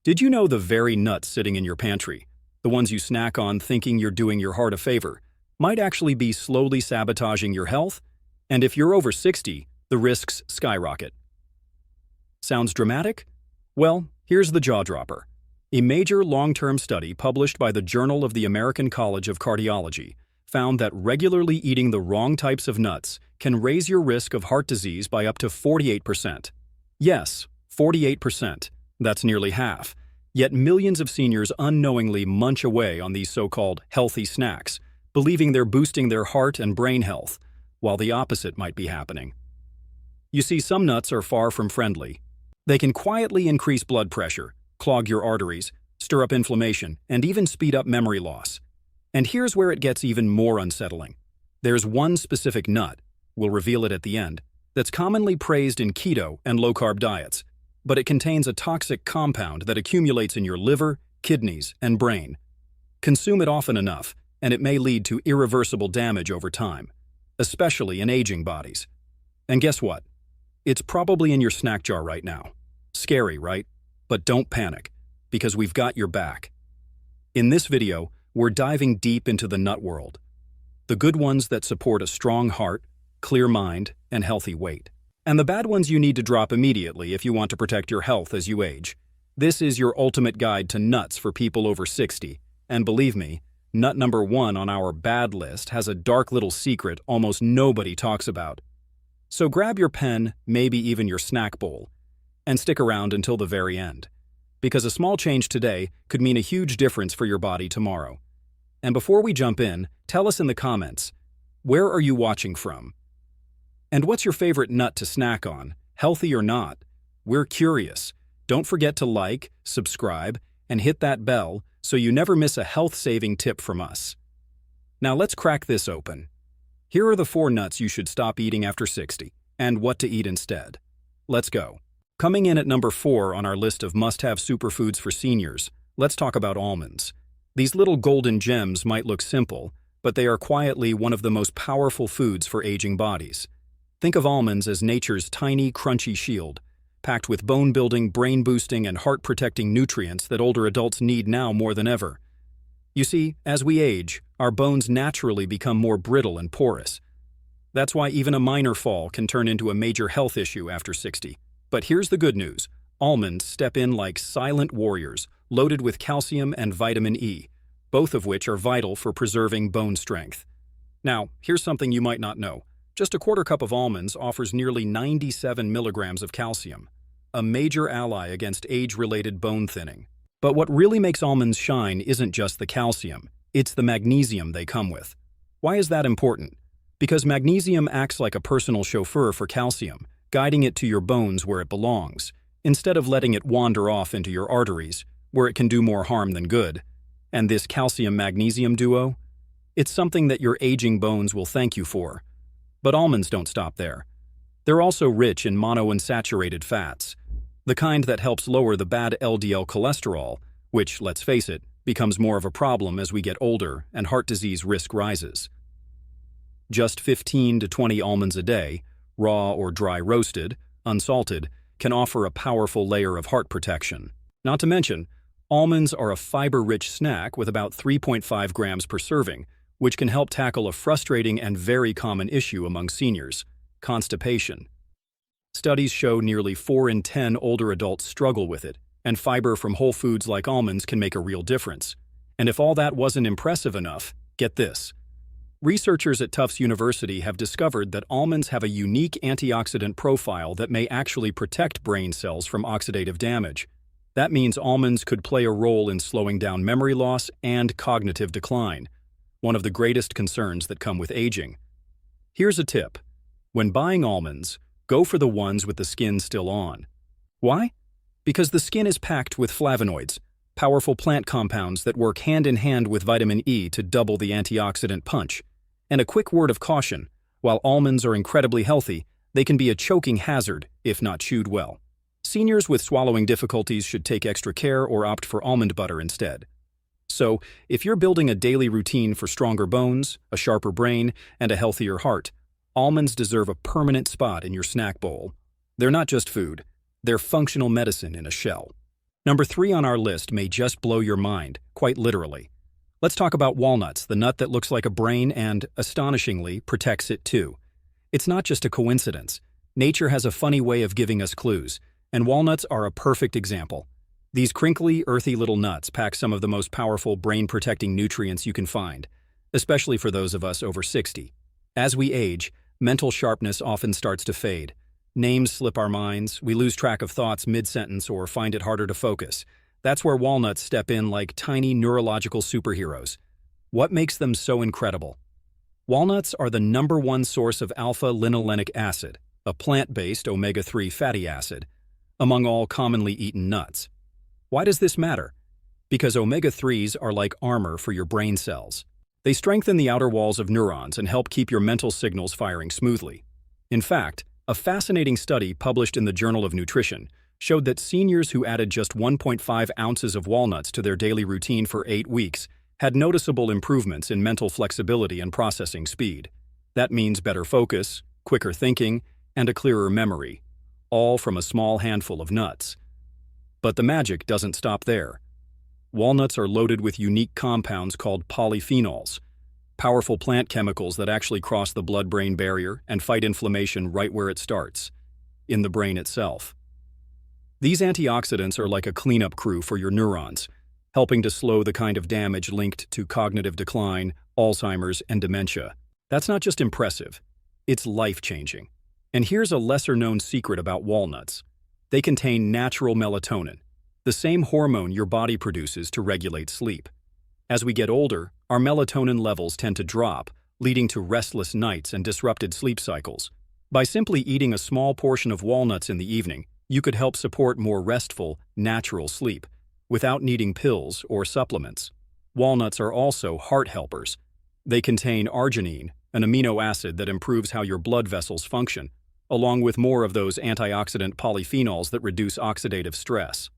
Did you know the very nuts sitting in your pantry, the ones you snack on thinking you're doing your heart a favor, might actually be slowly sabotaging your health? And if you're over 60, the risks skyrocket. Sounds dramatic? Well, here's the jaw-dropper. A major long-term study published by the Journal of the American College of Cardiology found that regularly eating the wrong types of nuts can raise your risk of heart disease by up to 48%. Yes, 48%. That's nearly half. Yet millions of seniors unknowingly munch away on these so-called healthy snacks, believing they're boosting their heart and brain health, while the opposite might be happening. You see, some nuts are far from friendly. They can quietly increase blood pressure, clog your arteries, stir up inflammation, and even speed up memory loss. And here's where it gets even more unsettling. There's one specific nut, we'll reveal it at the end, that's commonly praised in keto and low-carb diets, but it contains a toxic compound that accumulates in your liver, kidneys, and brain. Consume it often enough, and it may lead to irreversible damage over time, especially in aging bodies. And guess what? It's probably in your snack jar right now. Scary, right? But don't panic, because we've got your back. In this video, we're diving deep into the nut world. The good ones that support a strong heart, clear mind, and healthy weight. And the bad ones you need to drop immediately if you want to protect your health as you age. This is your ultimate guide to nuts for people over 60. And believe me, nut number 1 on our bad list has a dark little secret almost nobody talks about. So grab your pen, maybe even your snack bowl, and stick around until the very end. Because a small change today could mean a huge difference for your body tomorrow. And before we jump in, tell us in the comments, where are you watching from? And what's your favorite nut to snack on, healthy or not? We're curious. Don't forget to like, subscribe, and hit that bell so you never miss a health-saving tip from us. Now let's crack this open. Here are the 4 nuts you should stop eating after 60, and what to eat instead. Let's go. Coming in at number 4 on our list of must-have superfoods for seniors, let's talk about almonds. These little golden gems might look simple, but they are quietly one of the most powerful foods for aging bodies. Think of almonds as nature's tiny, crunchy shield, packed with bone-building, brain-boosting, and heart-protecting nutrients that older adults need now more than ever. You see, as we age, our bones naturally become more brittle and porous. That's why even a minor fall can turn into a major health issue after 60. But here's the good news. Almonds step in like silent warriors, loaded with calcium and vitamin E, both of which are vital for preserving bone strength. Now, here's something you might not know. Just a quarter cup of almonds offers nearly 97 milligrams of calcium, a major ally against age-related bone thinning. But what really makes almonds shine isn't just the calcium, it's the magnesium they come with. Why is that important? Because magnesium acts like a personal chauffeur for calcium, guiding it to your bones where it belongs, instead of letting it wander off into your arteries, where it can do more harm than good. And this calcium-magnesium duo? It's something that your aging bones will thank you for. But almonds don't stop there. They're also rich in monounsaturated fats, the kind that helps lower the bad LDL cholesterol, which, let's face it, becomes more of a problem as we get older and heart disease risk rises. Just 15 to 20 almonds a day, raw or dry roasted, unsalted, can offer a powerful layer of heart protection. Not to mention, almonds are a fiber-rich snack with about 3.5 grams per serving, which can help tackle a frustrating and very common issue among seniors, constipation. Studies show nearly 4 in 10 older adults struggle with it, and fiber from whole foods like almonds can make a real difference. And if all that wasn't impressive enough, get this. Researchers at Tufts University have discovered that almonds have a unique antioxidant profile that may actually protect brain cells from oxidative damage. That means almonds could play a role in slowing down memory loss and cognitive decline, one of the greatest concerns that come with aging. Here's a tip. When buying almonds, go for the ones with the skin still on. Why? Because the skin is packed with flavonoids, powerful plant compounds that work hand in hand with vitamin E to double the antioxidant punch. And a quick word of caution, while almonds are incredibly healthy, they can be a choking hazard if not chewed well. Seniors with swallowing difficulties should take extra care or opt for almond butter instead. So, if you're building a daily routine for stronger bones, a sharper brain, and a healthier heart, almonds deserve a permanent spot in your snack bowl. They're not just food, they're functional medicine in a shell. Number 3 on our list may just blow your mind, quite literally. Let's talk about walnuts, the nut that looks like a brain and, astonishingly, protects it too. It's not just a coincidence. Nature has a funny way of giving us clues, and walnuts are a perfect example. These crinkly, earthy little nuts pack some of the most powerful brain-protecting nutrients you can find, especially for those of us over 60. As we age, mental sharpness often starts to fade. Names slip our minds, we lose track of thoughts mid-sentence or find it harder to focus. That's where walnuts step in like tiny neurological superheroes. What makes them so incredible? Walnuts are the #1 source of alpha-linolenic acid, a plant-based omega-3 fatty acid, among all commonly eaten nuts. Why does this matter? Because omega-3s are like armor for your brain cells. They strengthen the outer walls of neurons and help keep your mental signals firing smoothly. In fact, a fascinating study published in the Journal of Nutrition showed that seniors who added just 1.5 ounces of walnuts to their daily routine for 8 weeks had noticeable improvements in mental flexibility and processing speed. That means better focus, quicker thinking, and a clearer memory, all from a small handful of nuts. But the magic doesn't stop there. Walnuts are loaded with unique compounds called polyphenols, powerful plant chemicals that actually cross the blood-brain barrier and fight inflammation right where it starts, in the brain itself. These antioxidants are like a cleanup crew for your neurons, helping to slow the kind of damage linked to cognitive decline, Alzheimer's, and dementia. That's not just impressive, it's life-changing. And here's a lesser-known secret about walnuts. They contain natural melatonin, the same hormone your body produces to regulate sleep. As we get older, our melatonin levels tend to drop, leading to restless nights and disrupted sleep cycles. By simply eating a small portion of walnuts in the evening, you could help support more restful, natural sleep, without needing pills or supplements. Walnuts are also heart helpers. They contain arginine, an amino acid that improves how your blood vessels function, along with more of those antioxidant polyphenols that reduce oxidative stress.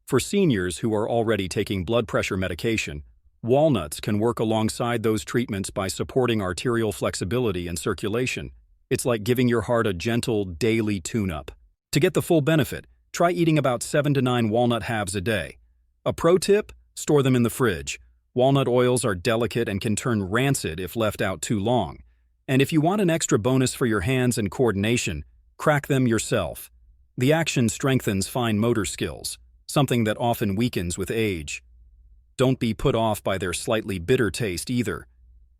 For seniors who are already taking blood pressure medication, walnuts can work alongside those treatments by supporting arterial flexibility and circulation. It's like giving your heart a gentle, daily tune-up. To get the full benefit, try eating about 7 to 9 walnut halves a day. A pro tip? Store them in the fridge. Walnut oils are delicate and can turn rancid if left out too long. And if you want an extra bonus for your hands and coordination, crack them yourself. The action strengthens fine motor skills, something that often weakens with age. Don't be put off by their slightly bitter taste either.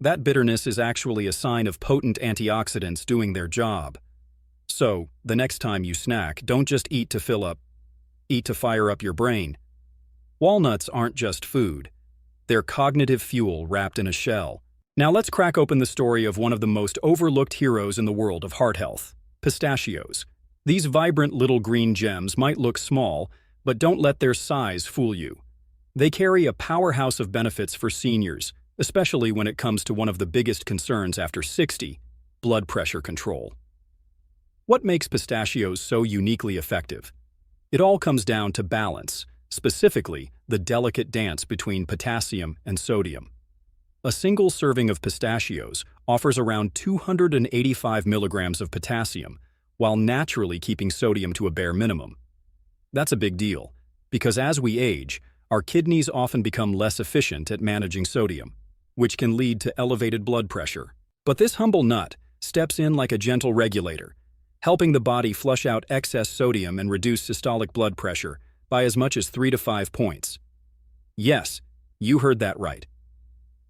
That bitterness is actually a sign of potent antioxidants doing their job. So, the next time you snack, don't just eat to fill up, eat to fire up your brain. Walnuts aren't just food. They're cognitive fuel wrapped in a shell. Now let's crack open the story of one of the most overlooked heroes in the world of heart health, pistachios. These vibrant little green gems might look small, but don't let their size fool you. They carry a powerhouse of benefits for seniors, especially when it comes to one of the biggest concerns after 60, blood pressure control. What makes pistachios so uniquely effective? It all comes down to balance, specifically the delicate dance between potassium and sodium. A single serving of pistachios offers around 285 milligrams of potassium, while naturally keeping sodium to a bare minimum. That's a big deal, because as we age, our kidneys often become less efficient at managing sodium, which can lead to elevated blood pressure. But this humble nut steps in like a gentle regulator, helping the body flush out excess sodium and reduce systolic blood pressure by as much as 3 to 5 points. Yes, you heard that right.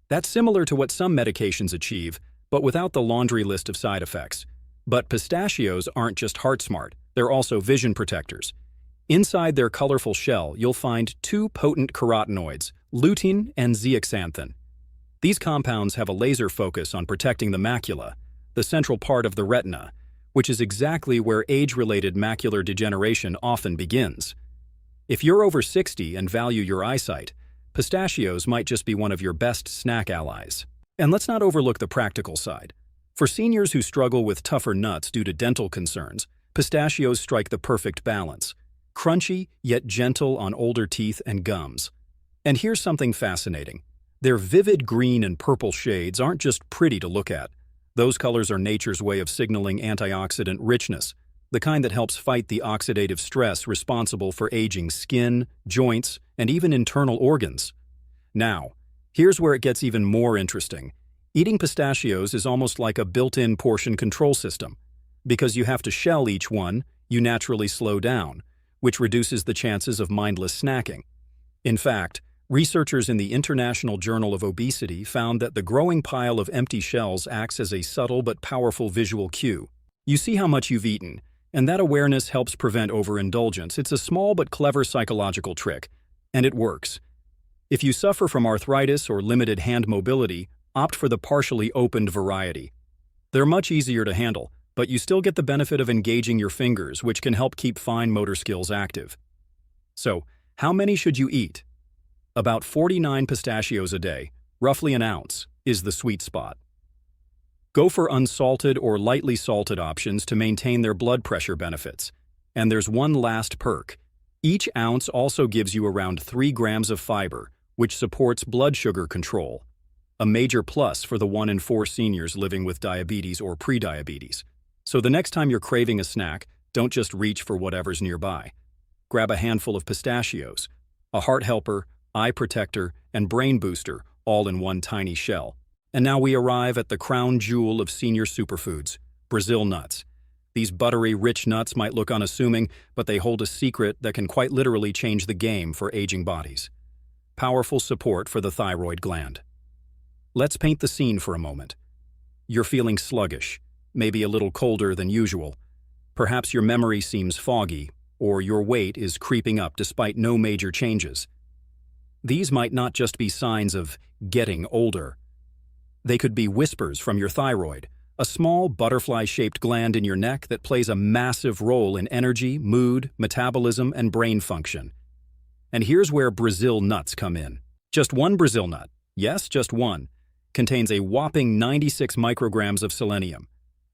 That's similar to what some medications achieve, but without the laundry list of side effects. But pistachios aren't just heart smart, they're also vision protectors. Inside their colorful shell, you'll find 2 potent carotenoids, lutein and zeaxanthin. These compounds have a laser focus on protecting the macula, the central part of the retina, which is exactly where age-related macular degeneration often begins. If you're over 60 and value your eyesight, pistachios might just be one of your best snack allies. And let's not overlook the practical side. For seniors who struggle with tougher nuts due to dental concerns, pistachios strike the perfect balance. Crunchy, yet gentle on older teeth and gums. And here's something fascinating. Their vivid green and purple shades aren't just pretty to look at. Those colors are nature's way of signaling antioxidant richness, the kind that helps fight the oxidative stress responsible for aging skin, joints, and even internal organs. Now, here's where it gets even more interesting. Eating pistachios is almost like a built-in portion control system. Because you have to shell each one, you naturally slow down, which reduces the chances of mindless snacking. In fact, researchers in the International Journal of Obesity found that the growing pile of empty shells acts as a subtle but powerful visual cue. You see how much you've eaten, and that awareness helps prevent overindulgence. It's a small but clever psychological trick, and it works. If you suffer from arthritis or limited hand mobility, opt for the partially opened variety. They're much easier to handle, but you still get the benefit of engaging your fingers, which can help keep fine motor skills active. So, how many should you eat? About 49 pistachios a day, roughly an ounce, is the sweet spot. Go for unsalted or lightly salted options to maintain their blood pressure benefits. And there's one last perk. Each ounce also gives you around 3 grams of fiber, which supports blood sugar control. A major plus for the 1 in 4 seniors living with diabetes or prediabetes. So the next time you're craving a snack, don't just reach for whatever's nearby. Grab a handful of pistachios, a heart helper, eye protector, and brain booster, all in one tiny shell. And now we arrive at the crown jewel of senior superfoods, Brazil nuts. These buttery, rich nuts might look unassuming, but they hold a secret that can quite literally change the game for aging bodies. Powerful support for the thyroid gland. Let's paint the scene for a moment. You're feeling sluggish, maybe a little colder than usual. Perhaps your memory seems foggy, or your weight is creeping up despite no major changes. These might not just be signs of getting older. They could be whispers from your thyroid, a small butterfly-shaped gland in your neck that plays a massive role in energy, mood, metabolism, and brain function. And here's where Brazil nuts come in. Just one Brazil nut, yes, just one, contains a whopping 96 micrograms of selenium.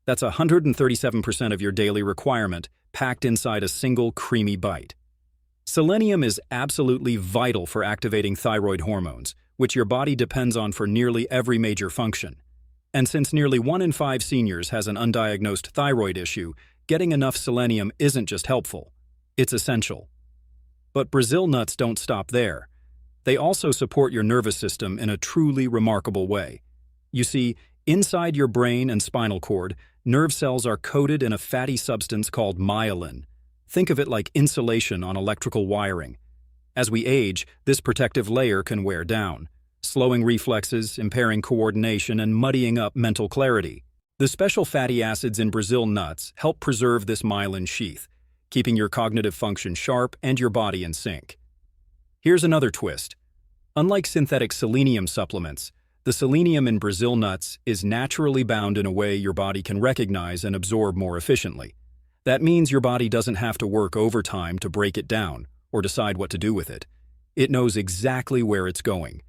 That's 137% of your daily requirement, packed inside a single creamy bite. Selenium is absolutely vital for activating thyroid hormones, which your body depends on for nearly every major function. And since nearly 1 in 5 seniors has an undiagnosed thyroid issue, getting enough selenium isn't just helpful, it's essential. But Brazil nuts don't stop there. They also support your nervous system in a truly remarkable way. You see, inside your brain and spinal cord, nerve cells are coated in a fatty substance called myelin. Think of it like insulation on electrical wiring. As we age, this protective layer can wear down, slowing reflexes, impairing coordination, and muddying up mental clarity. The special fatty acids in Brazil nuts help preserve this myelin sheath, keeping your cognitive function sharp and your body in sync. Here's another twist. Unlike synthetic selenium supplements, the selenium in Brazil nuts is naturally bound in a way your body can recognize and absorb more efficiently. That means your body doesn't have to work overtime to break it down or decide what to do with it. It knows exactly where it's going.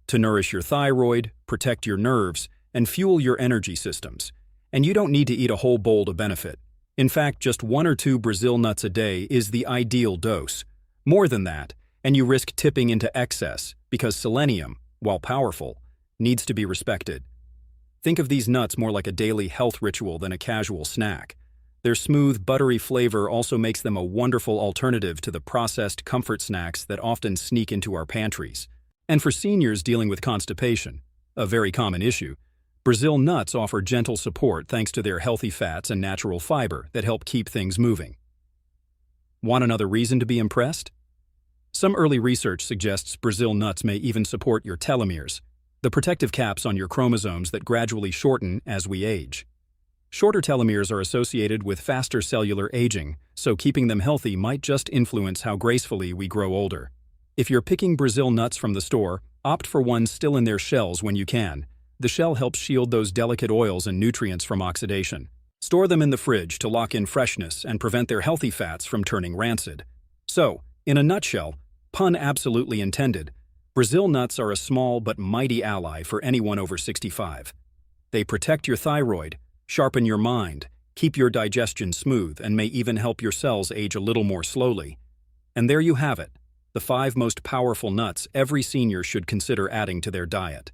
To nourish your thyroid, protect your nerves, and fuel your energy systems. And you don't need to eat a whole bowl to benefit. In fact, just 1 or 2 Brazil nuts a day is the ideal dose. More than that, and you risk tipping into excess because selenium, while powerful, needs to be respected. Think of these nuts more like a daily health ritual than a casual snack. Their smooth, buttery flavor also makes them a wonderful alternative to the processed comfort snacks that often sneak into our pantries. And for seniors dealing with constipation, a very common issue, Brazil nuts offer gentle support thanks to their healthy fats and natural fiber that help keep things moving. Want another reason to be impressed? Some early research suggests Brazil nuts may even support your telomeres, the protective caps on your chromosomes that gradually shorten as we age. Shorter telomeres are associated with faster cellular aging, so keeping them healthy might just influence how gracefully we grow older. If you're picking Brazil nuts from the store, opt for ones still in their shells when you can. The shell helps shield those delicate oils and nutrients from oxidation. Store them in the fridge to lock in freshness and prevent their healthy fats from turning rancid. So, in a nutshell, pun absolutely intended, Brazil nuts are a small but mighty ally for anyone over 65. They protect your thyroid, sharpen your mind, keep your digestion smooth, and may even help your cells age a little more slowly. And there you have it, the 5 most powerful nuts every senior should consider adding to their diet.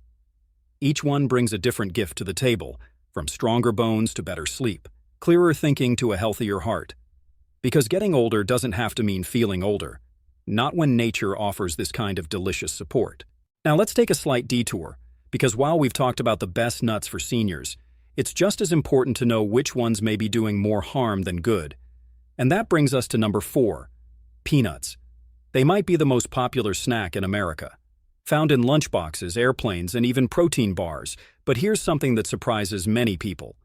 Each one brings a different gift to the table, from stronger bones to better sleep. clearer thinking to a healthier heart. Because getting older doesn't have to mean feeling older. Not when nature offers this kind of delicious support. Now let's take a slight detour, because while we've talked about the best nuts for seniors, it's just as important to know which ones may be doing more harm than good. And that brings us to number 4, peanuts. They might be the most popular snack in America. Found in lunchboxes, airplanes, and even protein bars, but here's something that surprises many people.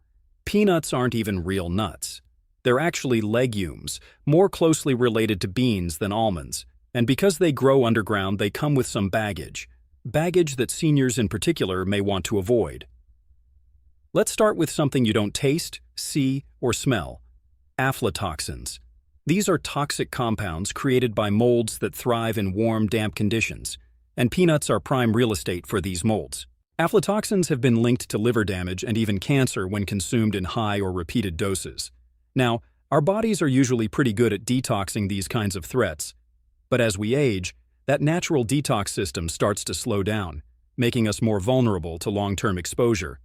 Peanuts aren't even real nuts. They're actually legumes, more closely related to beans than almonds. And because they grow underground, they come with some baggage. Baggage that seniors in particular may want to avoid. Let's start with something you don't taste, see, or smell. Aflatoxins. These are toxic compounds created by molds that thrive in warm, damp conditions, and peanuts are prime real estate for these molds. Aflatoxins have been linked to liver damage and even cancer when consumed in high or repeated doses. Now, our bodies are usually pretty good at detoxing these kinds of threats, but as we age, that natural detox system starts to slow down, making us more vulnerable to long-term exposure.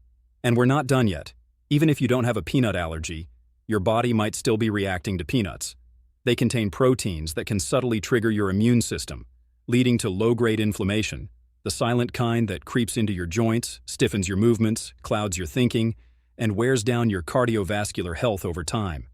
And we're not done yet. Even if you don't have a peanut allergy, your body might still be reacting to peanuts. They contain proteins that can subtly trigger your immune system, leading to low-grade inflammation, the silent kind that creeps into your joints, stiffens your movements, clouds your thinking, and wears down your cardiovascular health over time.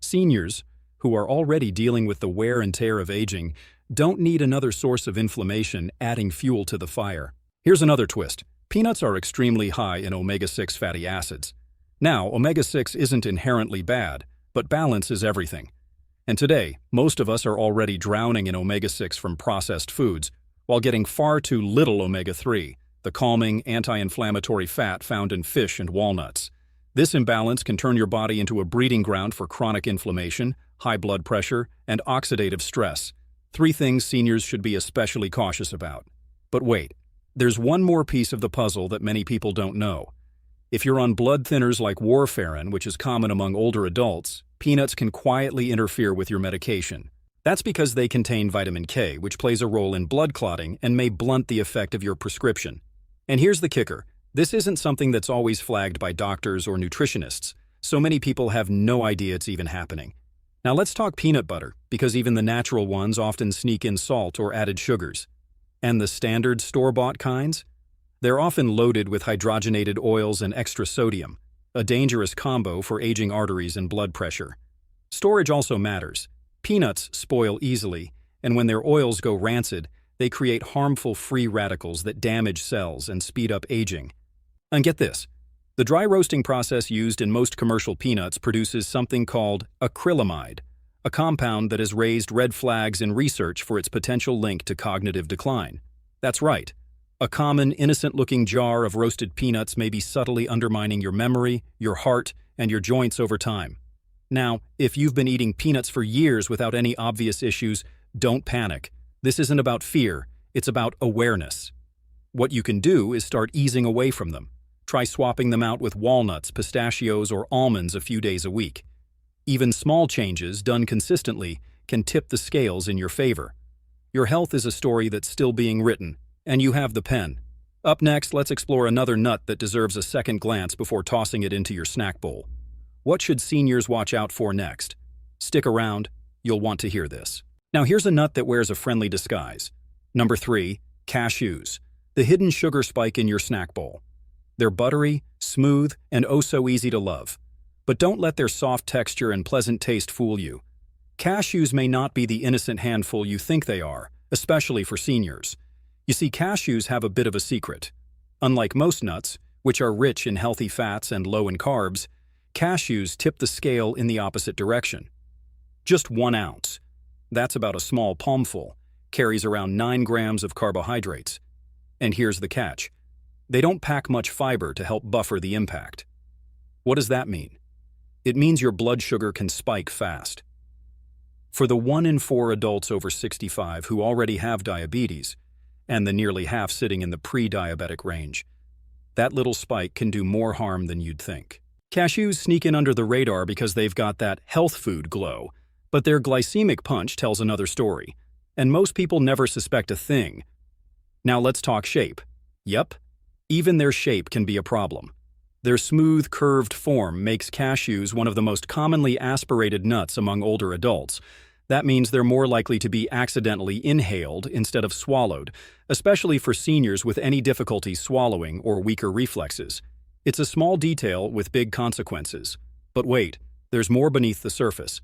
Seniors, who are already dealing with the wear and tear of aging, don't need another source of inflammation adding fuel to the fire. Here's another twist. Peanuts are extremely high in omega-6 fatty acids. Now, omega-6 isn't inherently bad, but balance is everything. And today, most of us are already drowning in omega-6 from processed foods, while getting far too little omega-3, the calming, anti-inflammatory fat found in fish and walnuts. This imbalance can turn your body into a breeding ground for chronic inflammation, high blood pressure, and oxidative stress. 3 things seniors should be especially cautious about. But wait, there's one more piece of the puzzle that many people don't know. If you're on blood thinners like warfarin, which is common among older adults, peanuts can quietly interfere with your medication. That's because they contain vitamin K, which plays a role in blood clotting and may blunt the effect of your prescription. And here's the kicker. This isn't something that's always flagged by doctors or nutritionists, so many people have no idea it's even happening. Now let's talk peanut butter, because even the natural ones often sneak in salt or added sugars. And the standard store-bought kinds? They're often loaded with hydrogenated oils and extra sodium, a dangerous combo for aging arteries and blood pressure. Storage also matters. Peanuts spoil easily, and when their oils go rancid, they create harmful free radicals that damage cells and speed up aging. And get this, the dry roasting process used in most commercial peanuts produces something called acrylamide, a compound that has raised red flags in research for its potential link to cognitive decline. That's right. A common, innocent-looking jar of roasted peanuts may be subtly undermining your memory, your heart, and your joints over time. Now, if you've been eating peanuts for years without any obvious issues, don't panic. This isn't about fear, it's about awareness. What you can do is start easing away from them. Try swapping them out with walnuts, pistachios, or almonds a few days a week. Even small changes, done consistently, can tip the scales in your favor. Your health is a story that's still being written, and you have the pen. Up next, let's explore another nut that deserves a second glance before tossing it into your snack bowl. What should seniors watch out for next? Stick around, you'll want to hear this. Now here's a nut that wears a friendly disguise. Number 3, cashews, the hidden sugar spike in your snack bowl. They're buttery, smooth, and oh so easy to love. But don't let their soft texture and pleasant taste fool you. Cashews may not be the innocent handful you think they are, especially for seniors. You see, cashews have a bit of a secret. Unlike most nuts, which are rich in healthy fats and low in carbs, cashews tip the scale in the opposite direction. Just 1 ounce. That's about a small palmful, carries around 9 grams of carbohydrates. And here's the catch. They don't pack much fiber to help buffer the impact. What does that mean? It means your blood sugar can spike fast. For the 1 in 4 adults over 65 who already have diabetes, and the nearly half sitting in the pre-diabetic range, that little spike can do more harm than you'd think. Cashews sneak in under the radar because they've got that health food glow, but their glycemic punch tells another story, and most people never suspect a thing. Now let's talk shape. Yep, even their shape can be a problem. Their smooth, curved form makes cashews one of the most commonly aspirated nuts among older adults. That means they're more likely to be accidentally inhaled instead of swallowed, especially for seniors with any difficulty swallowing or weaker reflexes. It's a small detail with big consequences. But wait, there's more beneath the surface.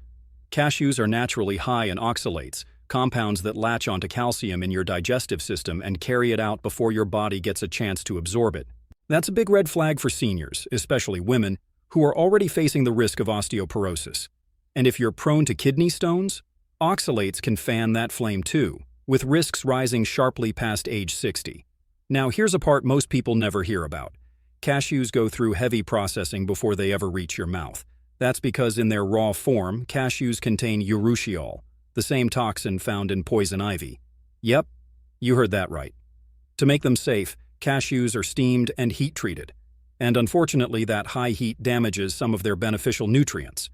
Cashews are naturally high in oxalates, compounds that latch onto calcium in your digestive system and carry it out before your body gets a chance to absorb it. That's a big red flag for seniors, especially women, who are already facing the risk of osteoporosis. And if you're prone to kidney stones, oxalates can fan that flame too, with risks rising sharply past age 60. Now here's a part most people never hear about. Cashews go through heavy processing before they ever reach your mouth. That's because in their raw form, cashews contain urushiol, the same toxin found in poison ivy. Yep, you heard that right. To make them safe, cashews are steamed and heat-treated. And unfortunately, that high heat damages some of their beneficial nutrients.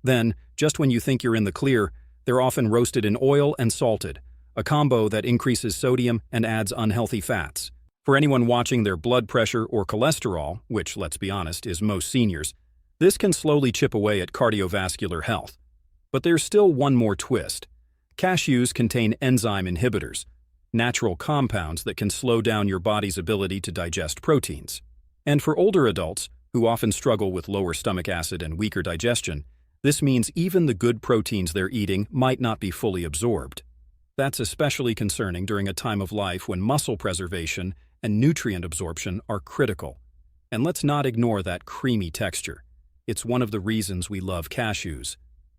Then, just when you think you're in the clear, they're often roasted in oil and salted, a combo that increases sodium and adds unhealthy fats. For anyone watching their blood pressure or cholesterol, which, let's be honest, is most seniors, this can slowly chip away at cardiovascular health. But there's still one more twist. Cashews contain enzyme inhibitors, natural compounds that can slow down your body's ability to digest proteins. And for older adults, who often struggle with lower stomach acid and weaker digestion, this means even the good proteins they're eating might not be fully absorbed. That's especially concerning during a time of life when muscle preservation and nutrient absorption are critical. And let's not ignore that creamy texture. It's one of the reasons we love cashews,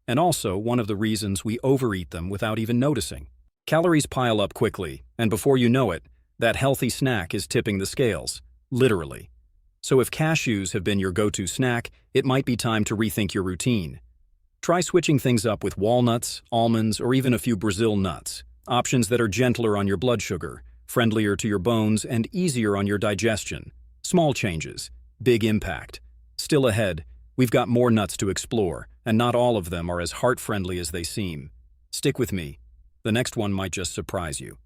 and also one of the reasons we overeat them without even noticing. Calories pile up quickly, and before you know it, that healthy snack is tipping the scales, literally. So if cashews have been your go-to snack, it might be time to rethink your routine. Try switching things up with walnuts, almonds, or even a few Brazil nuts, options that are gentler on your blood sugar, friendlier to your bones, and easier on your digestion. Small changes, big impact. Still ahead, we've got more nuts to explore, and not all of them are as heart-friendly as they seem. Stick with me. The next one might just surprise you.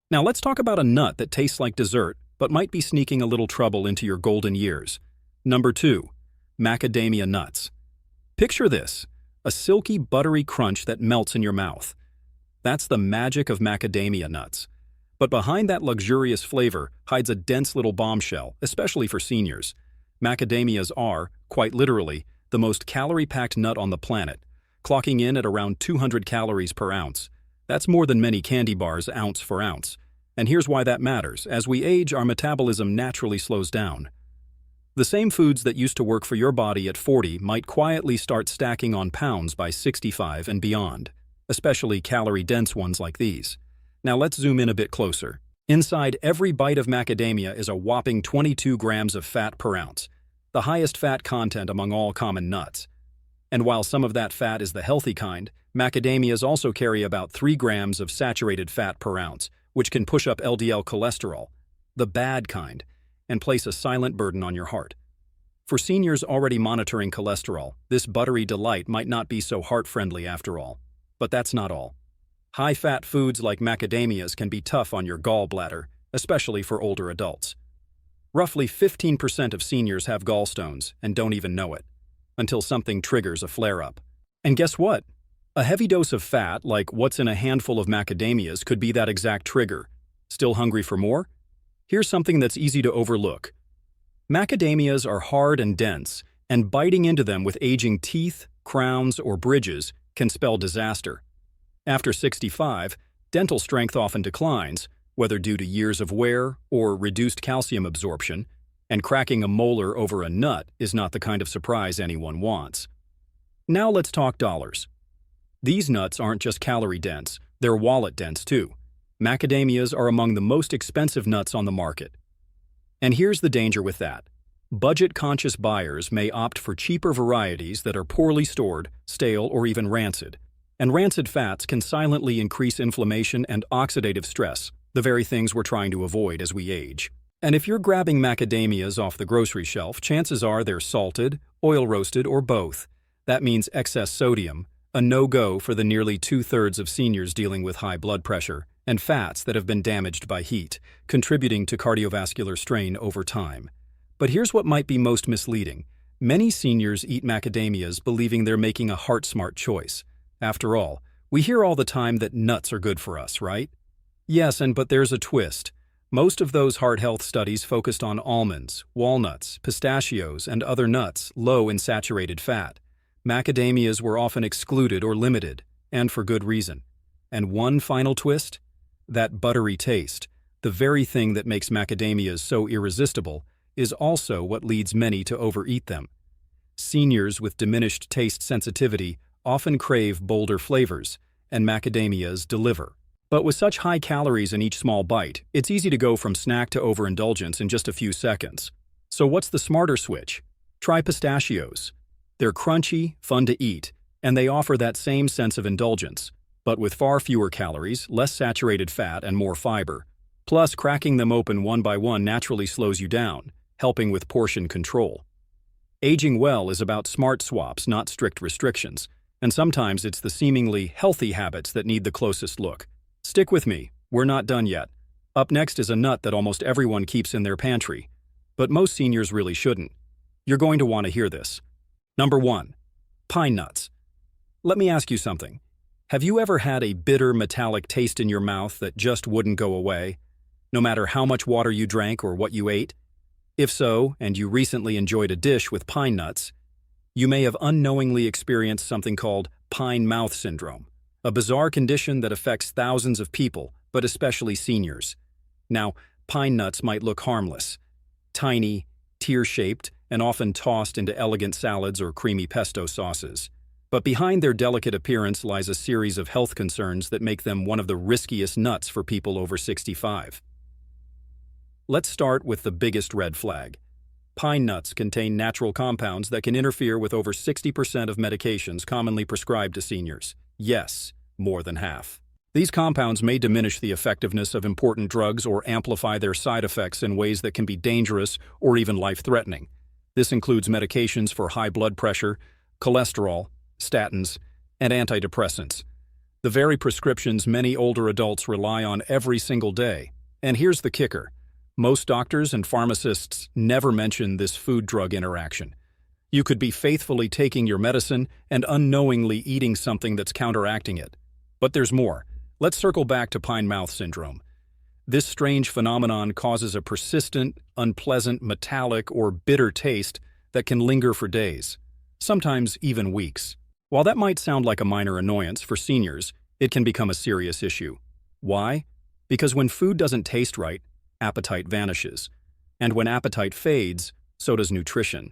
Now let's talk about a nut that tastes like dessert, but might be sneaking a little trouble into your golden years. Number 2, macadamia nuts. Picture this, a silky, buttery crunch that melts in your mouth. That's the magic of macadamia nuts. But behind that luxurious flavor hides a dense little bombshell, especially for seniors. Macadamias are, quite literally, the most calorie-packed nut on the planet, clocking in at around 200 calories per ounce. That's more than many candy bars ounce for ounce. And here's why that matters. As we age, our metabolism naturally slows down. The same foods that used to work for your body at 40 might quietly start stacking on pounds by 65 and beyond, especially calorie-dense ones like these. Now let's zoom in a bit closer. Inside every bite of macadamia is a whopping 22 grams of fat per ounce, the highest fat content among all common nuts. And while some of that fat is the healthy kind, macadamias also carry about 3 grams of saturated fat per ounce, which can push up LDL cholesterol, the bad kind, and place a silent burden on your heart. For seniors already monitoring cholesterol, this buttery delight might not be so heart-friendly after all. But that's not all. High-fat foods like macadamias can be tough on your gallbladder, especially for older adults. Roughly 15% of seniors have gallstones and don't even know it, until something triggers a flare-up. And guess what? A heavy dose of fat, like what's in a handful of macadamias, could be that exact trigger. Still hungry for more? Here's something that's easy to overlook. Macadamias are hard and dense, and biting into them with aging teeth, crowns, or bridges can spell disaster. After 65, dental strength often declines, whether due to years of wear or reduced calcium absorption, and cracking a molar over a nut is not the kind of surprise anyone wants. Now let's talk dollars. These nuts aren't just calorie-dense, they're wallet-dense too. Macadamias are among the most expensive nuts on the market. And here's the danger with that. Budget-conscious buyers may opt for cheaper varieties that are poorly stored, stale, or even rancid. And rancid fats can silently increase inflammation and oxidative stress, the very things we're trying to avoid as we age. And if you're grabbing macadamias off the grocery shelf, chances are they're salted, oil-roasted, or both. That means excess sodium, a no-go for the nearly 2/3 of seniors dealing with high blood pressure, and fats that have been damaged by heat, contributing to cardiovascular strain over time. But here's what might be most misleading. Many seniors eat macadamias believing they're making a heart-smart choice. After all, we hear all the time that nuts are good for us, right? Yes, but there's a twist. Most of those heart health studies focused on almonds, walnuts, pistachios, and other nuts low in saturated fat. Macadamias were often excluded or limited, and for good reason. And one final twist? That buttery taste, the very thing that makes macadamias so irresistible, is also what leads many to overeat them. Seniors with diminished taste sensitivity often crave bolder flavors, and macadamias deliver. But with such high calories in each small bite, it's easy to go from snack to overindulgence in just a few seconds. So what's the smarter switch? Try pistachios. They're crunchy, fun to eat, and they offer that same sense of indulgence, but with far fewer calories, less saturated fat, and more fiber. Plus, cracking them open one by one naturally slows you down, helping with portion control. Aging well is about smart swaps, not strict restrictions, and sometimes it's the seemingly healthy habits that need the closest look. Stick with me, we're not done yet. Up next is a nut that almost everyone keeps in their pantry, but most seniors really shouldn't. You're going to want to hear this. Number 1. Pine nuts. Let me ask you something. Have you ever had a bitter, metallic taste in your mouth that just wouldn't go away, no matter how much water you drank or what you ate? If so, and you recently enjoyed a dish with pine nuts, you may have unknowingly experienced something called pine mouth syndrome, a bizarre condition that affects thousands of people, but especially seniors. Now, pine nuts might look harmless. Tiny, tear-shaped, and often tossed into elegant salads or creamy pesto sauces. But behind their delicate appearance lies a series of health concerns that make them one of the riskiest nuts for people over 65. Let's start with the biggest red flag. Pine nuts contain natural compounds that can interfere with over 60% of medications commonly prescribed to seniors. Yes, more than half. These compounds may diminish the effectiveness of important drugs or amplify their side effects in ways that can be dangerous or even life-threatening. This includes medications for high blood pressure, cholesterol, statins, and antidepressants. The very prescriptions many older adults rely on every single day. And here's the kicker. Most doctors and pharmacists never mention this food-drug interaction. You could be faithfully taking your medicine and unknowingly eating something that's counteracting it. But there's more. Let's circle back to pine mouth syndrome. This strange phenomenon causes a persistent, unpleasant, metallic, or bitter taste that can linger for days, sometimes even weeks. While that might sound like a minor annoyance for seniors, it can become a serious issue. Why? Because when food doesn't taste right, appetite vanishes. And when appetite fades, so does nutrition.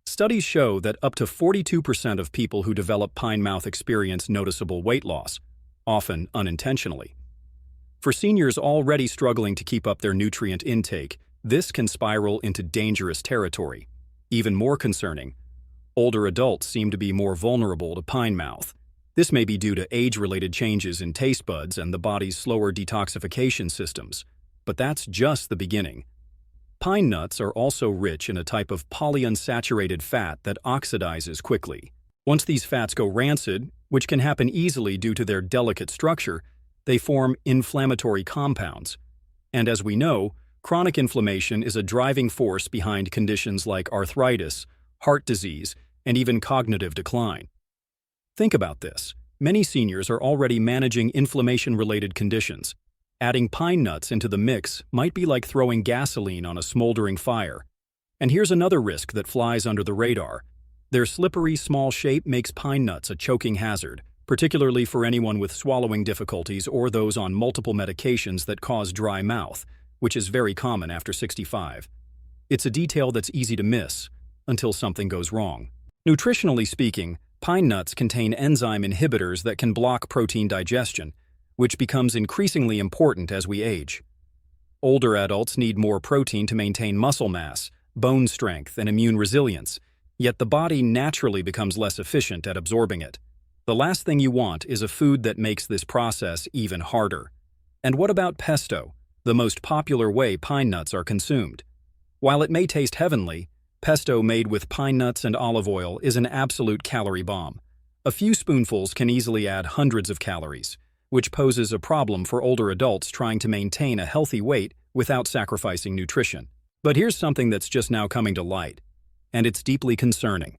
Studies show that up to 42% of people who develop pine mouth experience noticeable weight loss, often unintentionally. For seniors already struggling to keep up their nutrient intake, this can spiral into dangerous territory. Even more concerning, older adults seem to be more vulnerable to pine mouth. This may be due to age-related changes in taste buds and the body's slower detoxification systems. But that's just the beginning. Pine nuts are also rich in a type of polyunsaturated fat that oxidizes quickly. Once these fats go rancid, which can happen easily due to their delicate structure, they form inflammatory compounds. And as we know, chronic inflammation is a driving force behind conditions like arthritis, heart disease, and even cognitive decline. Think about this. Many seniors are already managing inflammation-related conditions. Adding pine nuts into the mix might be like throwing gasoline on a smoldering fire. And here's another risk that flies under the radar. Their slippery, small shape makes pine nuts a choking hazard, particularly for anyone with swallowing difficulties or those on multiple medications that cause dry mouth, which is very common after 65. It's a detail that's easy to miss until something goes wrong. Nutritionally speaking, pine nuts contain enzyme inhibitors that can block protein digestion, which becomes increasingly important as we age. Older adults need more protein to maintain muscle mass, bone strength, and immune resilience, yet the body naturally becomes less efficient at absorbing it. The last thing you want is a food that makes this process even harder. And what about pesto, the most popular way pine nuts are consumed? While it may taste heavenly, pesto made with pine nuts and olive oil is an absolute calorie bomb. A few spoonfuls can easily add hundreds of calories, which poses a problem for older adults trying to maintain a healthy weight without sacrificing nutrition. But here's something that's just now coming to light, and it's deeply concerning.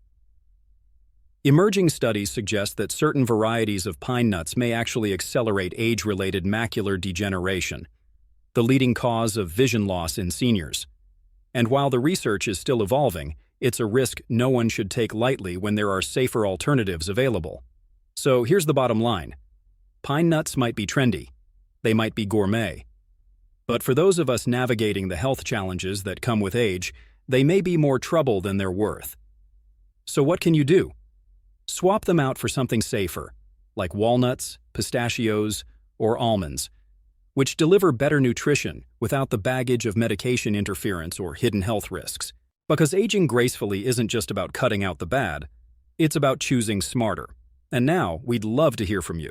Emerging studies suggest that certain varieties of pine nuts may actually accelerate age-related macular degeneration, the leading cause of vision loss in seniors. And while the research is still evolving, it's a risk no one should take lightly when there are safer alternatives available. So here's the bottom line. Pine nuts might be trendy. They might be gourmet. But for those of us navigating the health challenges that come with age, they may be more trouble than they're worth. So what can you do? Swap them out for something safer, like walnuts, pistachios, or almonds, which deliver better nutrition without the baggage of medication interference or hidden health risks. Because aging gracefully isn't just about cutting out the bad, it's about choosing smarter. And now, we'd love to hear from you.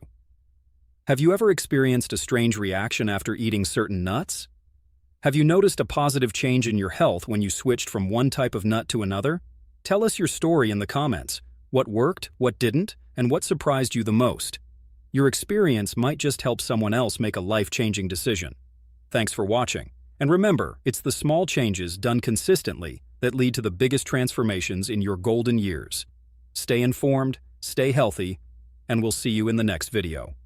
Have you ever experienced a strange reaction after eating certain nuts? Have you noticed a positive change in your health when you switched from one type of nut to another? Tell us your story in the comments. What worked, what didn't, and what surprised you the most? Your experience might just help someone else make a life-changing decision. Thanks for watching. And remember, it's the small changes done consistently that lead to the biggest transformations in your golden years. Stay informed, stay healthy, and we'll see you in the next video.